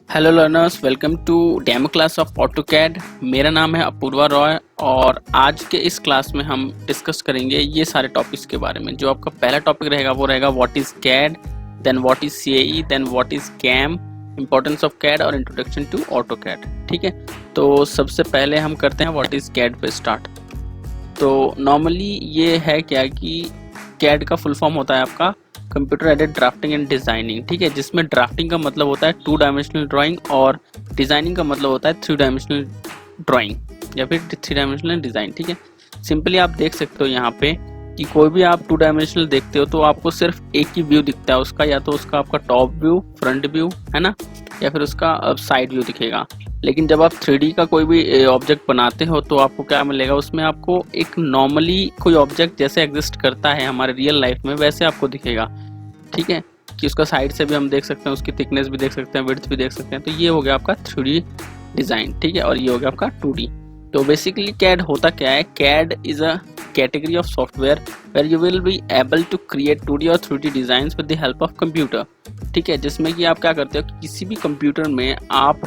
Hello learners, welcome to demo class of AutoCAD. मेरा नाम है अपूर्वा रॉय और आज के इस क्लास में हम डिस्कस करेंगे ये सारे टॉपिक्स के बारे में। जो आपका पहला टॉपिक रहेगा वो रहेगा what is CAD, then what is CAE, then what is CAM, importance of CAD और इंट्रोडक्शन टू ऑटोकैड। ठीक है, तो सबसे पहले हम करते हैं व्हाट इज़ कैड पे स्टार्ट। तो नॉर्मली ये है क्या कि कैड का फुल फॉर्म होता है आपका computer aided drafting and designing. ठीक है, जिसमें ड्राफ्टिंग का मतलब होता है 2 डायमेंशनल ड्राइंग और डिज़ाइनिंग का मतलब होता है 3 डायमेंशनल ड्राइंग या फिर 3 डायमेंशनल डिज़ाइन। ठीक है, सिंपली आप देख सकते हो यहाँ पे कि कोई भी आप 2 डायमेंशनल देखते हो तो आपको सिर्फ एक ही व्यू दिखता है उसका, या तो उसका आपका टॉप व्यू, फ्रंट व्यू है ना, या फिर उसका साइड व्यू दिखेगा। लेकिन जब आप 3D का कोई भी ऑब्जेक्ट बनाते हो तो आपको क्या मिलेगा, उसमें आपको एक नॉर्मली कोई ऑब्जेक्ट जैसे एग्जिस्ट करता है हमारे रियल लाइफ में वैसे आपको दिखेगा। ठीक है, कि उसका साइड से भी हम देख सकते हैं, उसकी थिकनेस भी देख सकते हैं, विड्थ भी देख सकते हैं। तो ये हो गया आपका 3D डिज़ाइन। ठीक है, और ये हो गया आपका 2D। तो बेसिकली कैड होता क्या है, CAD is a category of software where you will be able to create 2D और 3D designs with the help of computer. ठीक है, जिसमें कि आप क्या करते हो कि किसी भी कंप्यूटर में आप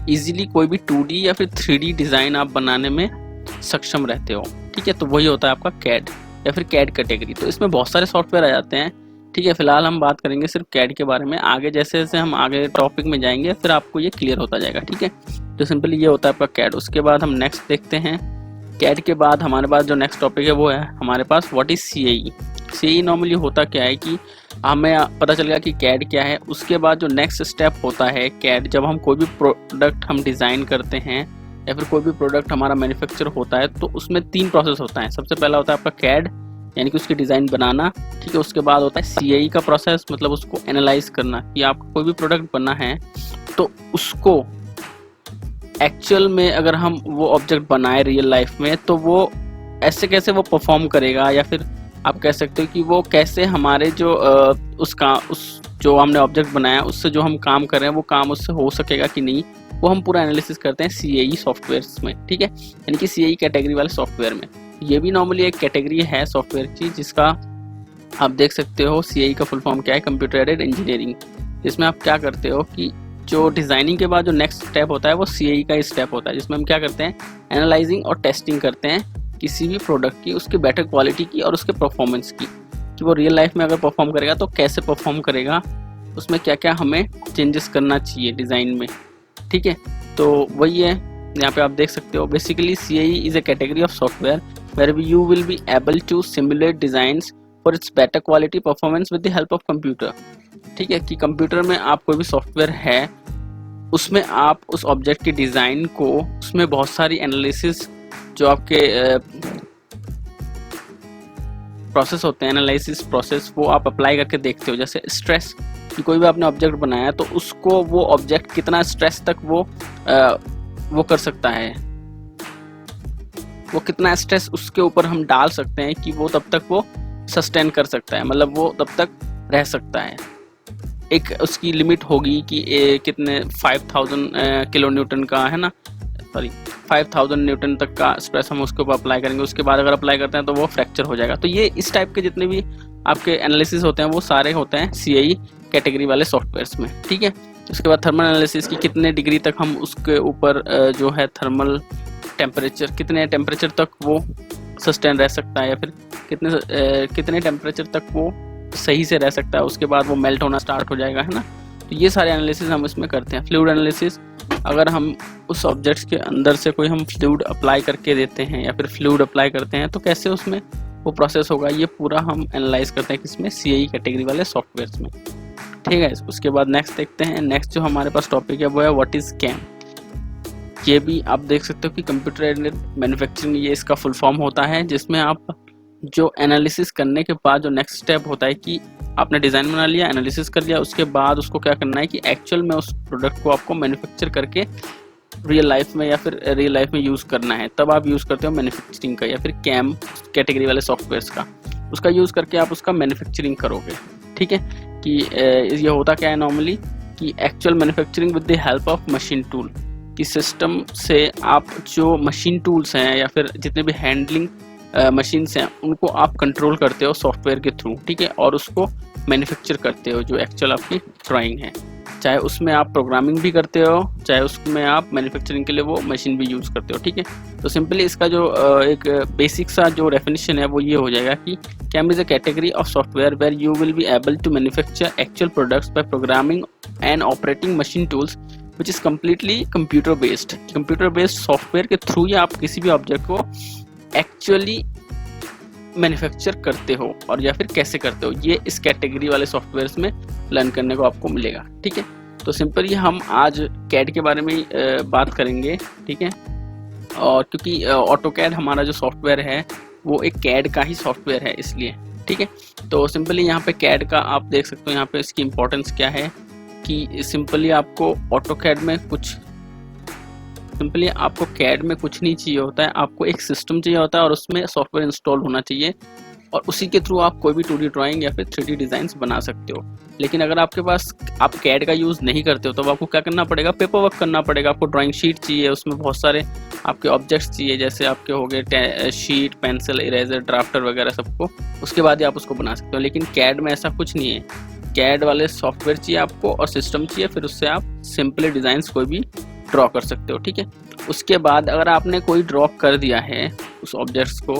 इजीली कोई भी 2D या फिर 3D डिज़ाइन आप बनाने में सक्षम रहते हो। ठीक है, तो वही होता है आपका कैड या फिर कैड कैटेगरी। तो इसमें बहुत सारे सॉफ्टवेयर आ जाते हैं। ठीक है, फिलहाल हम बात करेंगे सिर्फ कैड के बारे में। आगे जैसे जैसे हम आगे टॉपिक में जाएंगे फिर आपको ये क्लियर होता जाएगा। ठीक है, तो सिंपली ये होता है आपका कैड। उसके बाद हम नेक्स्ट देखते हैं। कैड के बाद हमारे पास जो नेक्स्ट टॉपिक है वो है हमारे पास what is CAE. CAE normally होता क्या है कि हमें पता चल गया कि कैड क्या है। उसके बाद जो नेक्स्ट स्टेप होता है कैड, जब हम कोई भी प्रोडक्ट हम डिज़ाइन करते हैं या फिर कोई भी प्रोडक्ट हमारा मैन्युफैक्चर होता है तो उसमें 3 प्रोसेस होता है। सबसे पहला होता है आपका कैड यानी कि उसकी डिज़ाइन बनाना। ठीक है, उसके बाद होता है सीएई का प्रोसेस, मतलब उसको एनालाइज करना कि आपको कोई भी प्रोडक्ट बनना है तो उसको एक्चुअल में अगर हम वो ऑब्जेक्ट बनाए रियल लाइफ में तो वो ऐसे कैसे वो परफॉर्म करेगा, या फिर आप कह सकते हो कि वो कैसे हमारे जो उस जो हमने ऑब्जेक्ट बनाया उससे जो हम काम कर रहे हैं वो काम उससे हो सकेगा कि नहीं, वो हम पूरा एनालिसिस करते हैं सीएई सॉफ्टवेयर्स में। ठीक है, यानी कि सीएई कैटेगरी वाले सॉफ्टवेयर में। ये भी नॉर्मली एक कैटेगरी है सॉफ्टवेयर की जिसका आप देख सकते हो सीएई का फुल फॉर्म क्या है, कंप्यूटर एडेड इंजीनियरिंग। जिसमें आप क्या करते हो कि जो डिज़ाइनिंग के बाद जो नेक्स्ट स्टेप होता है वो सीएई का ही स्टेप होता है, जिसमें हम क्या करते हैं, एनालाइजिंग और टेस्टिंग करते हैं किसी भी प्रोडक्ट की, उसके बेटर क्वालिटी की और उसके परफॉर्मेंस की, कि वो रियल लाइफ में अगर परफॉर्म करेगा तो कैसे परफॉर्म करेगा, उसमें क्या क्या हमें चेंजेस करना चाहिए डिज़ाइन में। ठीक है, तो वही है यहाँ पे आप देख सकते हो। Basically CAE is a category of software where you will be able to simulate designs for its better quality performance with the help of computer. ठीक है, कि कंप्यूटर में आप कोई भी सॉफ्टवेयर है उसमें आप उस ऑब्जेक्ट की डिज़ाइन को, उसमें बहुत सारी एनालिसिस जो आपके प्रोसेस होते हैं, एनालिसिस प्रोसेस, वो आप अप्लाई करके देखते हो। जैसे स्ट्रेस, कि कोई भी आपने ऑब्जेक्ट बनाया तो उसको वो ऑब्जेक्ट कितना स्ट्रेस तक वो कर सकता है, वो कितना स्ट्रेस उसके ऊपर हम डाल सकते हैं कि वो तब तक वो सस्टेन कर सकता है, मतलब वो तब तक रह सकता है। एक उसकी लिमिट होगी कि कितने 5000 किलो न्यूटन का है ना, सॉरी 5000 न्यूटन तक का स्ट्रेस हम उसके ऊपर अप्लाई करेंगे। उसके बाद अगर अप्लाई करते हैं तो वो फ्रैक्चर हो जाएगा। तो ये इस टाइप के जितने भी आपके एनालिसिस होते हैं वो सारे होते हैं सीएई कैटेगरी वाले सॉफ्टवेयर्स में। ठीक है, उसके बाद थर्मल एनालिसिस की कितने डिग्री तक हम उसके ऊपर जो है थर्मल टेम्परेचर, कितने टेम्परेचर तक वो सस्टेन रह सकता है, या फिर कितने टेम्परेचर तक वो सही से रह सकता है, उसके बाद वो मेल्ट होना स्टार्ट हो जाएगा, है ना। तो ये सारे एनालिसिस हम इसमें करते हैं। फ्लूइड एनालिसिस, अगर हम उस ऑब्जेक्ट्स के अंदर से कोई हम फ्लूइड अप्लाई करके देते हैं या फिर फ्लूइड अप्लाई करते हैं तो कैसे उसमें वो प्रोसेस होगा, ये पूरा हम एनालाइज करते हैं किसमें, सीएई कैटेगरी वाले सॉफ्टवेयर्स में। ठीक है, उसके बाद नेक्स्ट देखते हैं। नेक्स्ट जो हमारे पास टॉपिक है वो है व्हाट इज़ कैम। ये भी आप देख सकते हो कि कंप्यूटर एडेड मैन्युफैक्चरिंग, ये इसका फुल फॉर्म होता है, जिसमें आप जो एनालिसिस करने के बाद जो नेक्स्ट स्टेप होता है कि आपने डिज़ाइन बना लिया, एनालिसिस कर लिया, उसके बाद उसको क्या करना है कि एक्चुअल में उस प्रोडक्ट को आपको मैन्युफैक्चर करके रियल लाइफ में या फिर रियल लाइफ में यूज़ करना है। तब आप यूज़ करते हो मैन्युफैक्चरिंग का या फिर कैम कैटेगरी वाले सॉफ्टवेयर्स का, उसका यूज़ करके आप उसका मैन्युफैक्चरिंग करोगे। ठीक है, कि ये होता क्या है नॉर्मली कि actual manufacturing with the help of machine tool, कि सिस्टम से आप जो मशीन टूल्स हैं या फिर जितने भी हैंडलिंग मशीन्स हैं उनको आप कंट्रोल करते हो सॉफ्टवेयर के थ्रू। ठीक है, और उसको मैन्युफैक्चर करते हो जो एक्चुअल आपकी ड्राइंग है। चाहे उसमें आप प्रोग्रामिंग भी करते हो, चाहे उसमें आप मैन्युफैक्चरिंग के लिए वो मशीन भी यूज़ करते हो, ठीक है। तो सिंपली इसका जो एक बेसिक सा जो डेफिनेशन है वो ये हो जाएगा कि CAM is a category of software where you will be able to manufacture actual products by programming and operating machine tools which is completely computer based. Computer based software के through ही आप किसी भी ऑब्जेक्ट को actually manufacture करते हो और या फिर कैसे करते हो, ये इस कैटेगरी वाले सॉफ्टवेयर्स में लर्न करने को आपको मिलेगा, ठीक है। तो सिंपली हम आज कैड के बारे में बात करेंगे, ठीक है। और क्योंकि ऑटोकैड हमारा जो सॉफ्टवेयर है वो एक कैड का ही सॉफ्टवेयर है, इसलिए, ठीक है। तो सिंपली यहाँ पे कैड का आप देख सकते हो यहाँ पे इसकी इम्पोर्टेंस क्या है कि सिंपली आपको ऑटोकैड में कैड में कुछ नहीं चाहिए होता है, आपको एक सिस्टम चाहिए होता है और उसमें सॉफ्टवेयर इंस्टॉल होना चाहिए और उसी के थ्रू आप कोई भी 2D ड्राइंग या फिर 3D डिज़ाइंस बना सकते हो। लेकिन अगर आपके पास आप कैड का यूज़ नहीं करते हो तो आपको क्या करना पड़ेगा, पेपर वर्क करना पड़ेगा। आपको ड्राइंग शीट चाहिए, उसमें बहुत सारे आपके ऑब्जेक्ट्स चाहिए, जैसे आपके हो गए शीट, पेंसिल, इरेजर, ड्राफ्टर वगैरह सबको, उसके बाद ही आप उसको बना सकते हो। लेकिन कैड में ऐसा कुछ नहीं है, कैड वाले सॉफ्टवेयर चाहिए आपको और सिस्टम चाहिए, फिर उससे आप सिंपली डिज़ाइंस कोई भी ड्रॉ कर सकते हो, ठीक है। उसके बाद अगर आपने कोई ड्रॉ कर दिया है, उस ऑब्जेक्ट्स को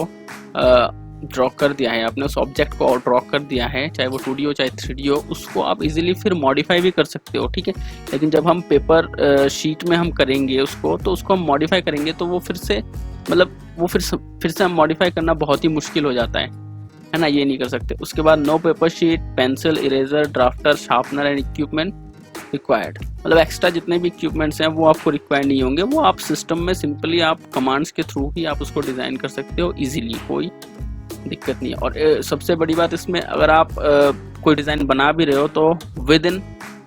ड्रॉ कर दिया है, आपने उस ऑब्जेक्ट को ड्रॉ कर दिया है, चाहे वो 2D हो चाहे 3D हो, उसको आप इजीली फिर मॉडिफाई भी कर सकते हो, ठीक है। लेकिन जब हम पेपर शीट में हम करेंगे उसको, तो उसको हम मॉडिफाई करेंगे तो वो फिर से मतलब वो फिर से हम मॉडिफाई करना बहुत ही मुश्किल हो जाता है ना, ये नहीं कर सकते। उसके बाद no paper sheet, pencil, eraser, drafter, sharpener and equipment required, मतलब एक्स्ट्रा जितने भी इक्विपमेंट्स हैं वो आपको रिक्वायर्ड नहीं होंगे, वो आप सिस्टम में सिंपली आप कमांड्स के थ्रू ही आप उसको डिज़ाइन कर सकते हो इजीली, कोई दिक्कत नहीं है। और सबसे बड़ी बात इसमें, अगर आप कोई डिज़ाइन बना भी रहे हो तो विद इन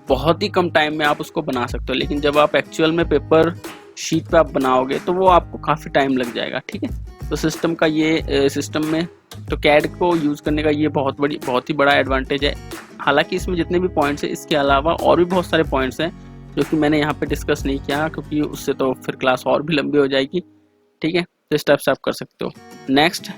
बहुत ही कम टाइम में आप उसको बना सकते हो। लेकिन जब आप एक्चुअल में पेपर शीट पे आप बनाओगे तो वो आपको काफ़ी टाइम लग जाएगा, ठीक है। तो सिस्टम का ये सिस्टम में तो कैड को यूज़ करने का ये बहुत ही बड़ा एडवांटेज है। हालांकि इसमें जितने भी पॉइंट्स हैं, इसके अलावा और भी बहुत सारे पॉइंट्स हैं जो कि मैंने यहाँ पे डिस्कस नहीं किया, क्योंकि उससे तो फिर क्लास और भी लंबी हो जाएगी, ठीक है। तो इस टाइप से आप कर सकते हो। Next,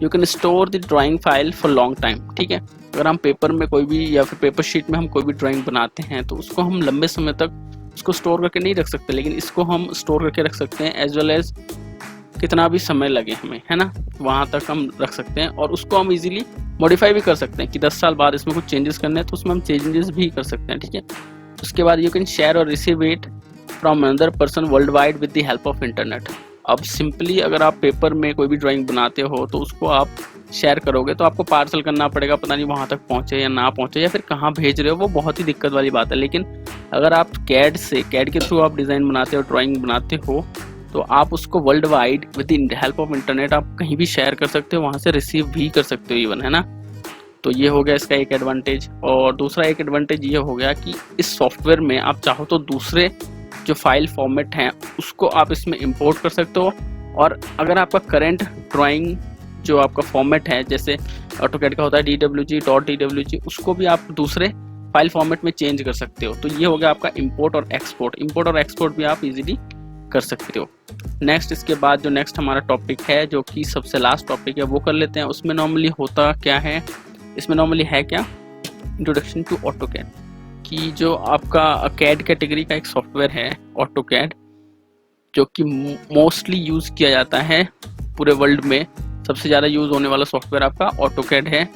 you can store the drawing file for long time, ठीक है। अगर हम पेपर में कोई भी या फिर पेपर शीट में हम कोई भी ड्राइंग बनाते हैं तो उसको हम लंबे समय तक उसको स्टोर करके नहीं रख सकते, लेकिन इसको हम स्टोर करके रख सकते हैं एज वेल एज कितना भी समय लगे हमें, है ना, वहाँ तक हम रख सकते हैं। और उसको हम इजीली मॉडिफाई भी कर सकते हैं कि 10 साल बाद इसमें कुछ चेंजेस करने हैं तो उसमें हम चेंजेस भी कर सकते हैं, ठीक है। उसके बाद यू कैन शेयर और receive it from another person world wide with the help of internet. अब सिंपली अगर आप पेपर में कोई भी ड्राइंग बनाते हो तो उसको आप शेयर करोगे तो आपको पार्सल करना पड़ेगा, पता नहीं वहाँ तक पहुँचे या ना पहुँचे या फिर कहाँ भेज रहे हो, वो बहुत ही दिक्कत वाली बात है। लेकिन अगर आप कैड के थ्रू आप डिज़ाइन बनाते हो, ड्राइंग बनाते हो, तो आप उसको world wide with the help of internet आप कहीं भी शेयर कर सकते हो, वहाँ से रिसीव भी कर सकते हो इवन, है ना। तो ये हो गया इसका एक एडवांटेज। और दूसरा एक एडवांटेज ये हो गया कि इस सॉफ्टवेयर में आप चाहो तो दूसरे जो फाइल फॉर्मेट हैं उसको आप इसमें इंपोर्ट कर सकते हो। और अगर आपका करंट ड्राइंग जो आपका फॉर्मेट है, जैसे ऑटोकैड का होता है DWG, उसको भी आप दूसरे फाइल फॉर्मेट में चेंज कर सकते हो। तो ये हो गया आपका इंपोर्ट और एक्सपोर्ट भी आप इजीली कर सकते हो। नेक्स्ट, इसके बाद जो नेक्स्ट हमारा टॉपिक है, जो कि सबसे लास्ट टॉपिक है, वो कर लेते हैं। उसमें नॉर्मली होता क्या है, इसमें नॉर्मली है क्या, इंट्रोडक्शन टू ऑटोकैड, कि जो आपका कैड कैटेगरी का एक सॉफ्टवेयर है ऑटोकैड, जो कि मोस्टली यूज़ किया जाता है पूरे वर्ल्ड में। सबसे ज़्यादा यूज़ होने वाला सॉफ्टवेयर आपका ऑटोकैड है,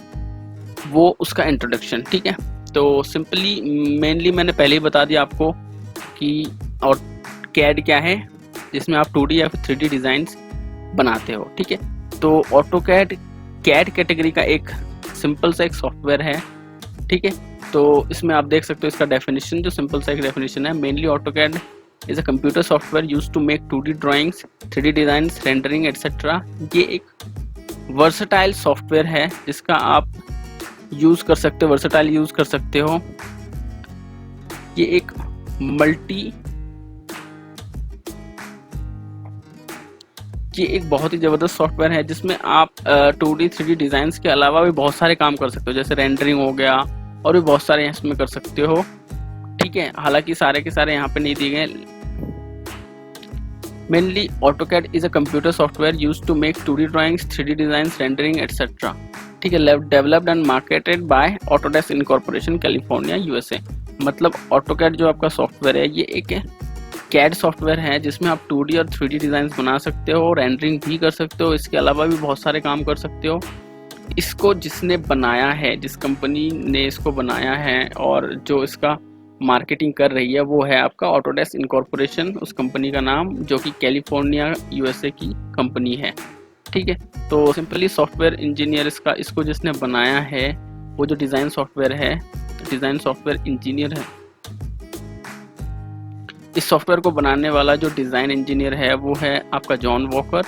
वो उसका इंट्रोडक्शन, ठीक है। तो सिंपली मेनली मैंने पहले ही बता दिया आपको कि और कैड क्या है, जिसमें आप 2D या फिर 3D डिज़ाइंस बनाते हो, ठीक है। तो ऑटोकैड कैड कैटेगरी का एक सिंपल सा एक सॉफ्टवेयर है, ठीक है। तो इसमें आप देख सकते हो इसका डेफिनेशन, जो सिंपल सा एक डेफिनेशन है, mainly AutoCAD is a computer software used to make 2D drawings, 3D designs, rendering etcetera. ये एक वर्सेटाइल सॉफ्टवेयर है जिसका आप यूज़ कर सकते हो, वर्सेटाइल यूज़ कर सकते हो। ये एक बहुत ही ज़बरदस्त सॉफ्टवेयर है जिसमें आप 2D 3D डिज़ाइंस के अलावा भी बहुत सारे काम कर सकते हो, जैसे रेंडरिंग हो गया और भी बहुत सारे इसमें कर सकते हो, ठीक है। हालांकि सारे के सारे यहाँ पे नहीं दिए गए। Mainly AutoCAD is a computer software used to make 2D drawings, 3D designs, rendering etcetera, ठीक है। Developed and marketed by Autodesk incorporation, California, USA। मतलब ऑटोकैड जो आपका सॉफ्टवेयर है ये एक कैड सॉफ्टवेयर है जिसमें आप 2D और 3D डिज़ाइंस बना सकते हो, रेंडरिंग भी कर सकते हो, इसके अलावा भी बहुत सारे काम कर सकते हो। इसको जिसने बनाया है, जिस कंपनी ने इसको बनाया है और जो इसका मार्केटिंग कर रही है वो है आपका ऑटोडेस्क इनकॉर्पोरेशन, उस कंपनी का नाम, जो कि कैलिफोर्निया यूएसए की कंपनी है। ठीक है, तो सिंपली सॉफ्टवेयर इंजीनियर इसको जिसने बनाया है, वो जो डिज़ाइन सॉफ्टवेयर है, डिज़ाइन सॉफ्टवेयर इंजीनियर है। इस सॉफ्टवेयर को बनाने वाला जो डिज़ाइन इंजीनियर है वो है आपका जॉन वॉकर।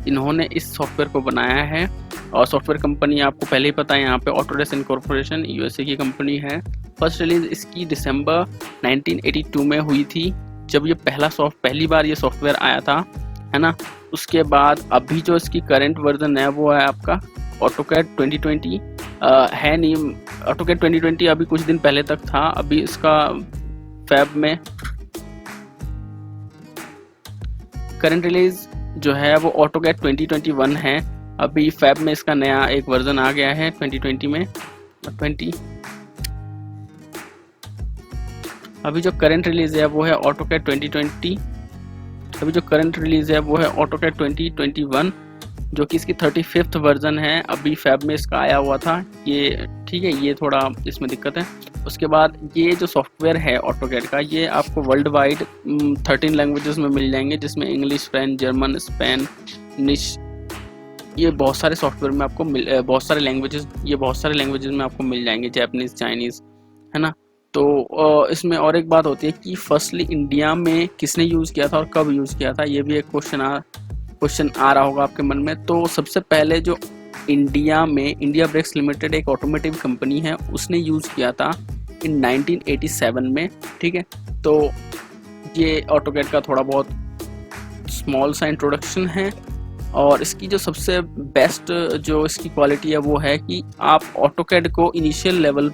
इन्होंने इस सॉफ्टवेयर को बनाया है और सॉफ्टवेयर कंपनी आपको पहले ही पता है, यहाँ पे ऑटोडेस्क इनकॉर्पोरेशन यूएसए की कंपनी है। फर्स्ट रिलीज इसकी दिसंबर 1982 में हुई थी, जब ये पहली बार ये सॉफ्टवेयर आया था, है ना। उसके बाद अभी जो इसकी करंट वर्जन है वो है आपका ऑटोकैड 2020 है नहीं, ऑटोकैड 2020 अभी कुछ दिन पहले तक था। अभी इसका फैब में करंट रिलीज जो है वो ऑटोकैड 2021 है। अभी फैब में इसका नया एक वर्जन आ गया है 2020 में 20। अभी जो करंट रिलीज है वो है ऑटोकैड 2020। अभी जो करंट रिलीज है वो है ऑटोकैड 2021, जो कि इसकी 35th वर्जन है। अभी फैब में इसका आया हुआ था ये, ठीक है, ये थोड़ा इसमें दिक्कत है। उसके बाद ये जो सॉफ्टवेयर है ऑटोकैड का, ये आपको वर्ल्ड वाइड 13 लैंग्वेजेस में मिल जाएंगे, जिसमें इंग्लिश, फ्रेंच, जर्मन, स्पेनिश, ये बहुत सारे सॉफ्टवेयर में आपको बहुत सारे लैंग्वेजेस में आपको मिल जाएंगे, जापानीज़, चाइनीज़, है ना। तो इसमें और एक बात होती है कि फर्स्टली इंडिया में किसने यूज़ किया था और कब यूज़ किया था, ये भी एक क्वेश्चन आ रहा होगा आपके मन में। तो सबसे पहले जो इंडिया में इंडिया ब्रेक्स लिमिटेड एक ऑटोमेटिव कंपनी है, उसने यूज़ किया था इन 1987 में। ठीक है, तो ये ऑटोकैड का थोड़ा बहुत स्मॉल सा इंट्रोडक्शन है। और इसकी जो सबसे बेस्ट जो इसकी क्वालिटी है वो है कि आप ऑटोकैड को इनिशियल लेवल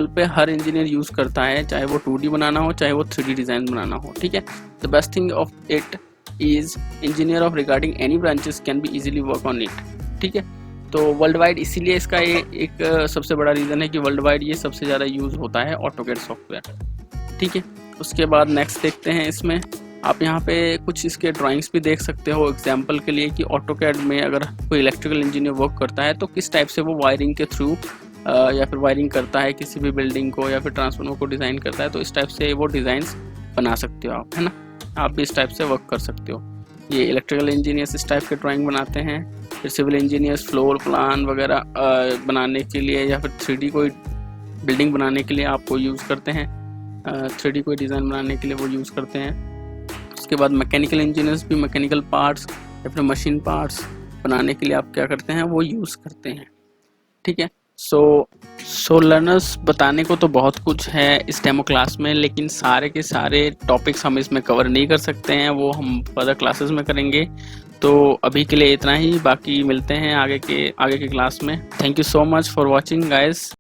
पे हर इंजीनियर यूज़ करता है, चाहे वो 2D बनाना हो, चाहे वो 3D डिज़ाइन बनाना हो। ठीक है, the best thing of it is engineer of regarding any branches can be easily work on it. ठीक है, तो वर्ल्ड वाइड इसीलिए इसका एक सबसे बड़ा रीज़न है कि वर्ल्ड वाइड ये सबसे ज़्यादा यूज़ होता है ऑटोकैड सॉफ्टवेयर। ठीक है, उसके बाद नेक्स्ट देखते हैं। इसमें आप यहाँ पे कुछ इसके ड्राइंग्स भी देख सकते हो एग्जाम्पल के लिए, कि ऑटोकैड में अगर कोई इलेक्ट्रिकल इंजीनियर वर्क करता है तो किस टाइप से वो वायरिंग के थ्रू या फिर वायरिंग करता है किसी भी बिल्डिंग को, या फिर ट्रांसफार्मर को डिज़ाइन करता है, तो इस टाइप से वो डिज़ाइंस बना सकते हो आप, है ना। आप भी इस टाइप से वर्क कर सकते हो। ये इलेक्ट्रिकल इंजीनियर्स इस टाइप के ड्राइंग बनाते हैं, फिर सिविल इंजीनियर्स फ्लोर प्लान वगैरह बनाने के लिए, या फिर 3D कोई बिल्डिंग बनाने के लिए आपको यूज़ करते हैं, 3D कोई डिज़ाइन बनाने के लिए वो यूज़ करते हैं। उसके बाद मैकेनिकल इंजीनियर्स भी मैकेनिकल पार्ट्स या फिर मशीन पार्ट्स बनाने के लिए आप क्या करते हैं, वो यूज़ करते हैं। ठीक है, सो लर्नर्स, बताने को तो बहुत कुछ है इस डेमो क्लास में, लेकिन सारे के सारे टॉपिक्स हम इसमें कवर नहीं कर सकते हैं, वो हम फर्दर क्लासेस में करेंगे। तो अभी के लिए इतना ही, बाकी मिलते हैं आगे के क्लास में। Thank you so much for watching guys.